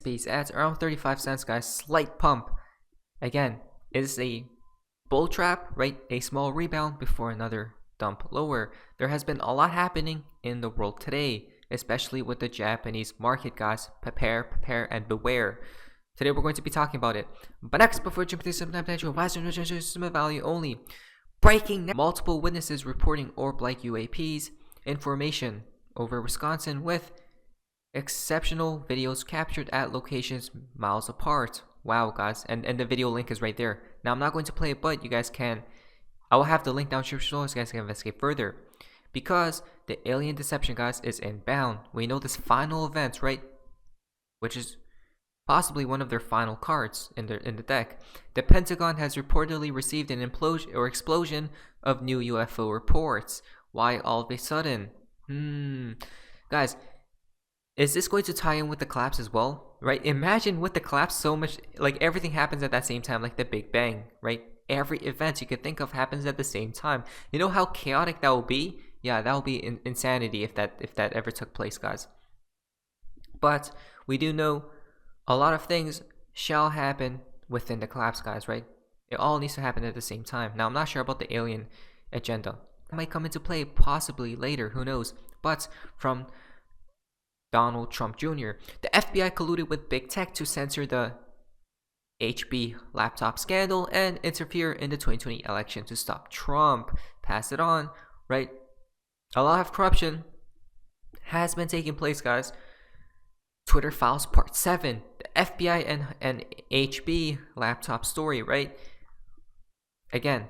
space at around 35 cents, guys. Slight pump. Again, it is a bull trap, right? A small rebound before another dump lower. There has been a lot happening in the world today, especially with the Japanese market, guys. Prepare, and beware. Today we're going to be talking about it. But next, before jumping to some potential value only, breaking multiple witnesses reporting orb-like UAPs, information over Wisconsin with exceptional videos captured at locations miles apart. Wow, guys, and the video link is right there. Now I'm not going to play it, but you guys can. I will have the link down description so you guys can investigate further. Because the alien deception, guys, is inbound. We know this final event, right? Which is possibly one of their final cards in the deck. The Pentagon has reportedly received an explosion of new UFO reports. Why all of a sudden? Guys, is this going to tie in with the collapse as well? Right? Imagine with the collapse, so much, like everything happens at that same time, like the Big Bang, right? Every event you could think of happens at the same time. You know how chaotic that will be? Yeah, that will be insanity if that ever took place, guys. But we do know a lot of things shall happen within the collapse, guys, right? It all needs to happen at the same time. Now, I'm not sure about the alien agenda. It might come into play possibly later, who knows? But from Donald Trump Jr., the FBI colluded with big tech to censor the HP laptop scandal and interfere in the 2020 election to stop Trump. Pass it on, right? A lot of corruption has been taking place, guys. Twitter Files Part 7, the FBI and HP laptop story, right? Again,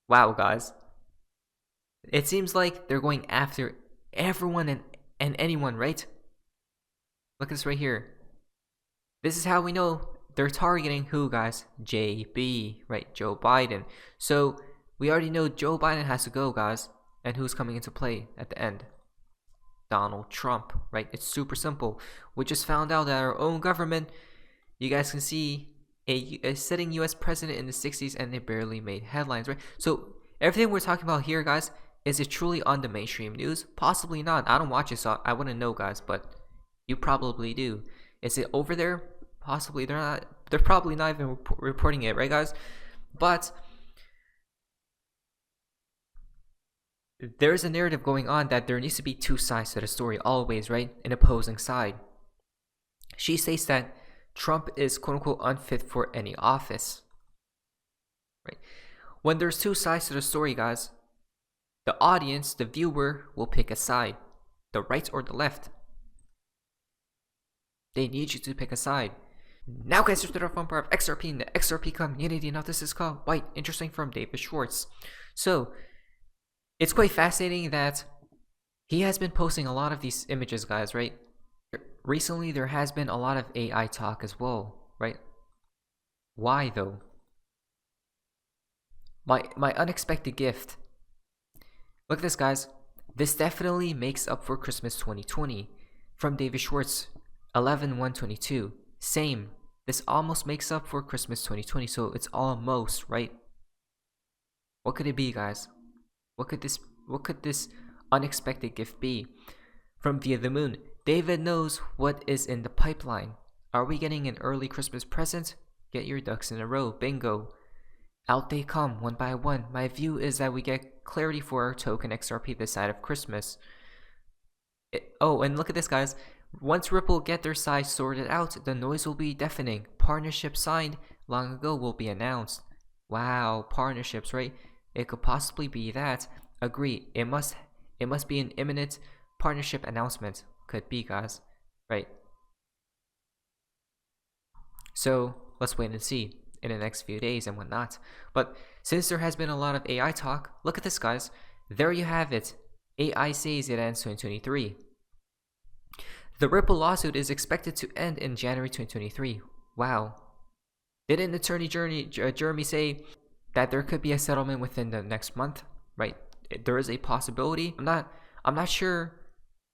wow, guys. It seems like they're going after everyone and anyone, right? Look at this right here. This is how we know they're targeting who, guys? JB, right? Joe Biden. So we already know Joe Biden has to go, guys. And who's coming into play at the end? Donald Trump, right? It's super simple. We just found out that our own government, you guys can see a sitting US president in the 60s and they barely made headlines, right? So everything we're talking about here, guys, is it truly on the mainstream news? Possibly not. I don't watch it, so I wouldn't know, guys, but you probably do. Is it over there? Possibly. They're probably not even reporting it, right, guys? But there's a narrative going on that there needs to be two sides to the story always, right? An opposing side. She states that Trump is quote-unquote unfit for any office, right? When there's two sides to the story, guys, the audience, the viewer, will pick a side, the right or the left. They need you to pick a side. Now, guys, to the fun part of XRP and the XRP community. Now, this is called White Interesting from David Schwartz. So, it's quite fascinating that he has been posting a lot of these images, guys, right? Recently, there has been a lot of AI talk as well, right? Why, though? My unexpected gift. Look at this, guys. This definitely makes up for Christmas 2020. From David Schwartz, 11/1/22. Same. This almost makes up for Christmas 2020, so it's almost, right? What could it be, guys? What could this unexpected gift be? From Via the Moon, David knows what is in the pipeline. Are we getting an early Christmas present? Get your ducks in a row. Bingo. Out they come, one by one. My view is that we get clarity for our token XRP this side of Christmas. Oh, and look at this, guys. Once Ripple get their side sorted out, the noise will be deafening. Partnership signed long ago will be announced. Wow, partnerships, right? It could possibly be that. Agree. It must be an imminent partnership announcement. Could be, guys. Right. So let's wait and see in the next few days and whatnot. But since there has been a lot of AI talk, look at this, guys. There you have it. AI says it ends 2023. The Ripple lawsuit is expected to end in January 2023. Wow. Didn't Attorney Jeremy say that there could be a settlement within the next month? Right. There is a possibility. I'm not sure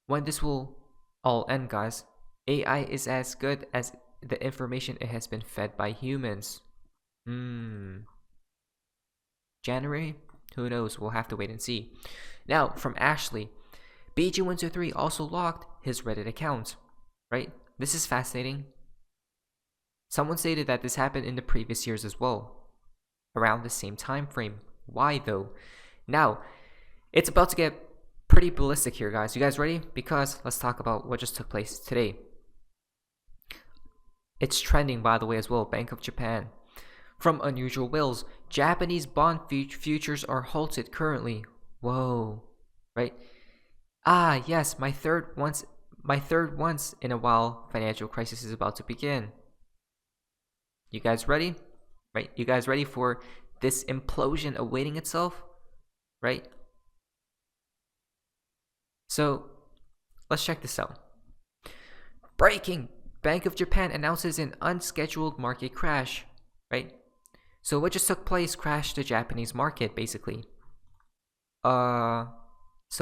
when this will all end, guys. AI is as good as the information it has been fed by humans. January? Who knows? We'll have to wait and see. Now, from Ashley, BG123 also locked his Reddit account, right? this is fascinating. Someone stated that this happened in the previous years as well, around the same time frame. Why though? Now, it's about to get pretty ballistic here, guys. You guys ready? Because let's talk about what just took place today. It's trending, by the way, as well. Bank of Japan. From unusual wills, Japanese bond futures are halted currently. Whoa, right? Ah, yes, my third once in a while financial crisis is about to begin. You guys ready? Right? You guys ready for this implosion awaiting itself? Right? So, let's check this out. Breaking! Bank of Japan announces an unscheduled market crash. Right? So what just took place crashed the Japanese market, basically. So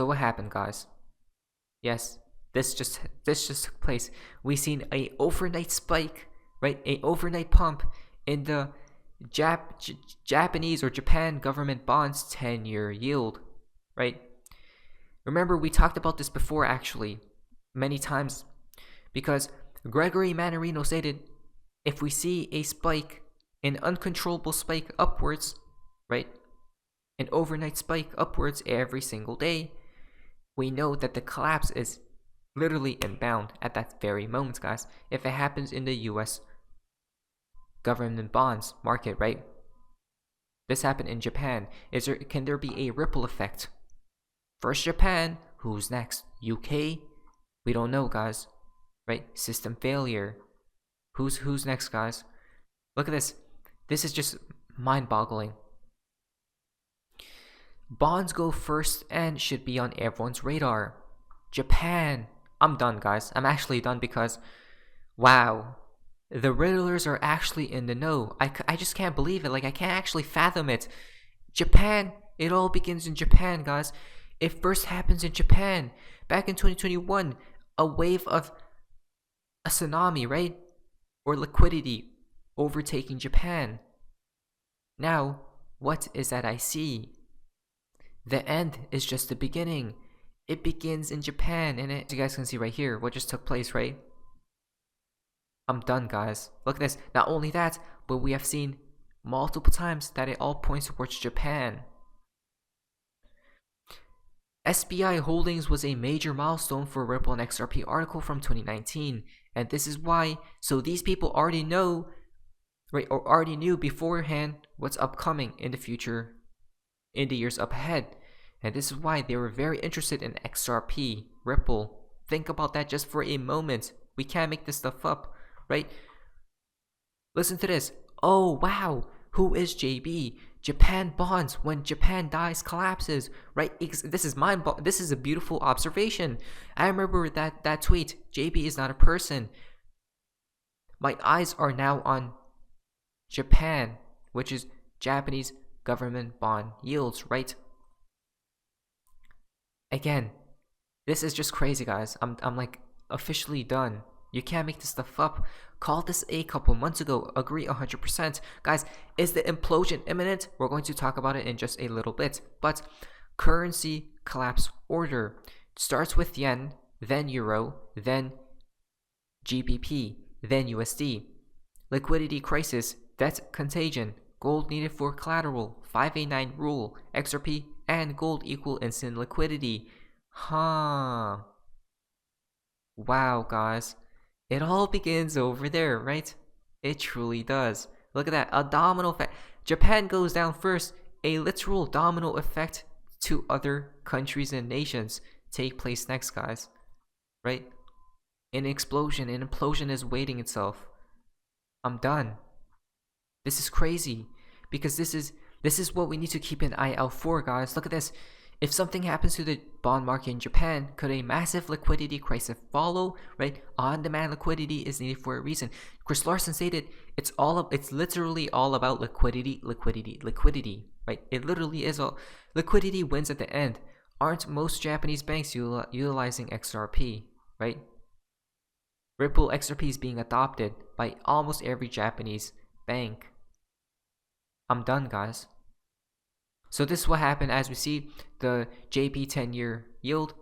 what happened, guys? Yes, this just took place. We seen a overnight spike, right? A overnight pump in the Japanese or Japan government bonds 10-year yield, right? Remember, we talked about this before, actually, many times, because Gregory Mannarino stated, if we see a spike, an uncontrollable spike upwards, right? An overnight spike upwards every single day, we know that the collapse is literally inbound at that very moment, guys. If it happens in the US government bonds market, right? This happened in Japan. Can there be a ripple effect? First Japan, who's next? UK? We don't know, guys. Right? System failure. Who's next, guys? Look at this. This is just mind-boggling. Bonds go first and should be on everyone's radar. Japan. I'm done, guys. I'm actually done because, wow, the Riddlers are actually in the know. I just can't believe it. Like, I can't actually fathom it. Japan. It all begins in Japan, guys. It first happens in Japan. Back in 2021, a wave of a tsunami, right? Or liquidity overtaking Japan. Now, what is that I see? The end is just the beginning. It begins in Japan, and as you guys can see right here, what just took place, right? I'm done, guys. Look at this. Not only that, but we have seen multiple times that it all points towards Japan. SBI Holdings was a major milestone for Ripple and XRP article from 2019, and this is why. So these people already know, right, or already knew beforehand what's upcoming in the future, in the years up ahead, and this is why they were very interested in XRP, Ripple. Think about that just for a moment. We can't make this stuff up, right? Listen to this. Oh wow, who is JB? Japan bonds, when Japan dies, collapses, right? This is a beautiful observation. I remember that tweet. JB is not a person. My eyes are now on Japan, which is Japanese government bond yields, right? Again, this is just crazy, guys. I'm like officially done. You can't make this stuff up. Called this a couple months ago. Agree 100%. Guys, is the implosion imminent? We're going to talk about it in just a little bit. But currency collapse order starts with yen, then euro, then GBP, then USD. Liquidity crisis, debt contagion, gold needed for collateral, 5A9 rule, XRP and gold equal instant liquidity. Huh. Wow, guys. It all begins over there, right? It truly does. Look at that, a domino effect. Japan goes down first. A literal domino effect to other countries and nations take place next, guys. Right? An implosion is waiting itself. I'm done. This is crazy. Because this is what we need to keep an eye out for, guys. Look at this. If something happens to the bond market in Japan, could a massive liquidity crisis follow? Right? On-demand liquidity is needed for a reason. Chris Larsen stated, it's literally all about liquidity. Right? It literally is all. Liquidity wins at the end. Aren't most Japanese banks utilizing XRP? Right? Ripple XRP is being adopted by almost every Japanese bank. I'm done, guys. So this is what happened as we see the JP 10-year yield.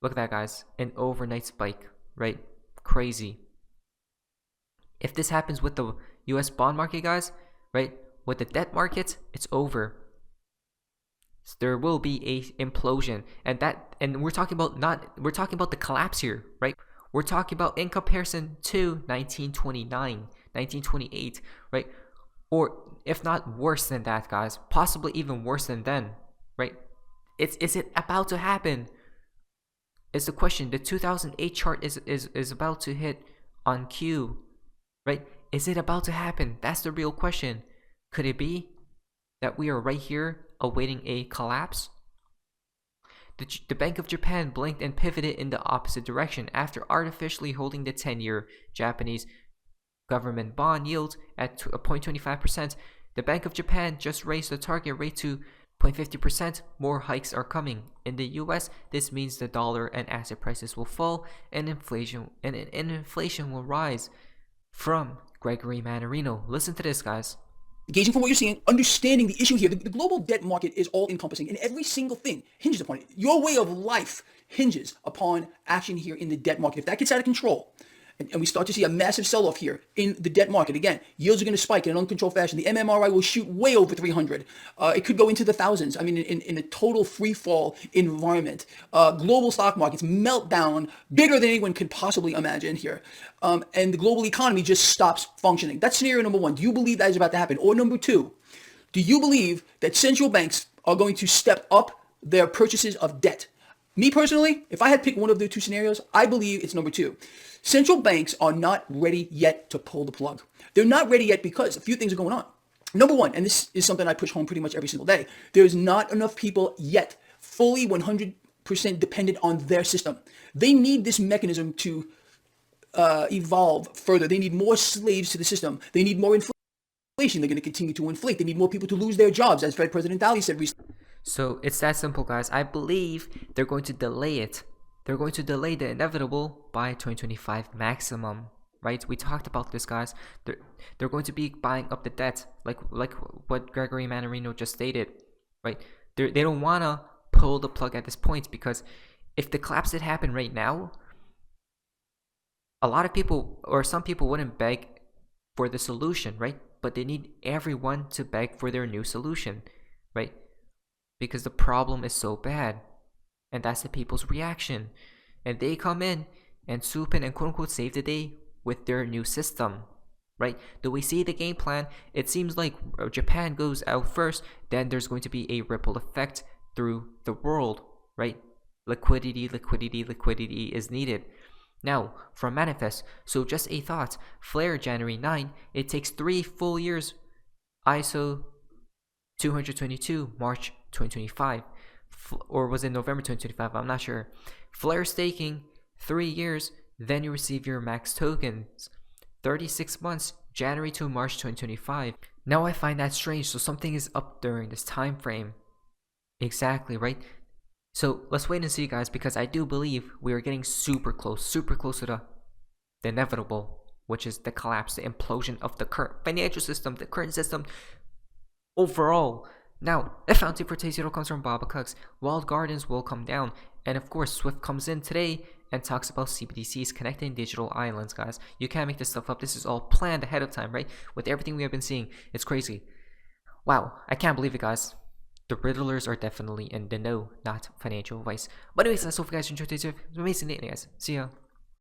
Look at that, guys. An overnight spike. right? Crazy. If this happens with the US bond market, guys, right? With the debt markets, it's over. So there will be a implosion, and we're talking about the collapse here, right? We're talking about in comparison to 1929, 1928, right? Or if not worse than that, guys, possibly even worse than then, right? Is it about to happen? Is the question. The 2008 chart is about to hit on cue, right? Is it about to happen? That's the real question. Could it be that we are right here awaiting a collapse? The Bank of Japan blinked and pivoted in the opposite direction after artificially holding the 10-year Japanese government bond yield at 0.25%. The Bank of Japan just raised the target rate to 0.50%. More hikes are coming. In the US, this means the dollar and asset prices will fall and inflation will rise. From Gregory Mannarino. Listen to this, guys. Gauging from what you're seeing, understanding the issue here, the global debt market is all encompassing, and every single thing hinges upon it. Your way of life hinges upon action here in the debt market. If that gets out of control, and we start to see a massive sell-off here in the debt market, again, yields are going to spike in an uncontrolled fashion. The MMRI will shoot way over 300. It could go into the thousands. I mean, in a total free fall environment. Global stock markets melt down bigger than anyone could possibly imagine here. And the global economy just stops functioning. That's scenario number one. Do you believe that is about to happen? Or number two, do you believe that central banks are going to step up their purchases of debt? Me personally, if I had picked one of the two scenarios, I believe it's number two. Central banks are not ready yet to pull the plug. They're not ready yet because a few things are going on. Number one, and this is something I push home pretty much every single day, there's not enough people yet fully 100% dependent on their system. They need this mechanism to evolve further. They need more slaves to the system. They need more inflation. They're going to continue to inflate. They need more people to lose their jobs, as Fed President Daly said recently. So it's that simple, guys. I believe they're going to delay it. They're going to delay the inevitable by 2025 maximum, right? We talked about this, guys. They're going to be buying up the debt, like what Gregory Mannarino just stated, right? They don't want to pull the plug at this point, because if the collapse did happen right now, a lot of people, or some people, wouldn't beg for the solution, right? But they need everyone to beg for their new solution, right? Because the problem is so bad. And that's the people's reaction. And they come in and swoop in and quote unquote save the day with their new system, right? Do we see the game plan? It seems like Japan goes out first, then there's going to be a ripple effect through the world, right? Liquidity is needed. Now, from Manifest, so just a thought, Flare January 9, it takes 3 full years, ISO 222, March 2025. Or was it November 2025? I'm not sure. Flare staking, 3 years, then you receive your max tokens. 36 months, January to March 2025. Now I find that strange, so something is up during this time frame. Exactly, right? So let's wait and see, guys, because I do believe we are getting super close to the inevitable, which is the collapse, the implosion of the current financial system, the current system overall. Now, the fountain for Tay Zero comes from Baba Cooks. Walled Gardens will come down. And of course, Swift comes in today and talks about CBDCs connecting digital islands, guys. You can't make this stuff up. This is all planned ahead of time, right? With everything we have been seeing. It's crazy. Wow, I can't believe it, guys. The riddlers are definitely in the know, not financial advice. But anyways, that's all for you guys. Enjoy today's video. It was amazing day, guys. See ya.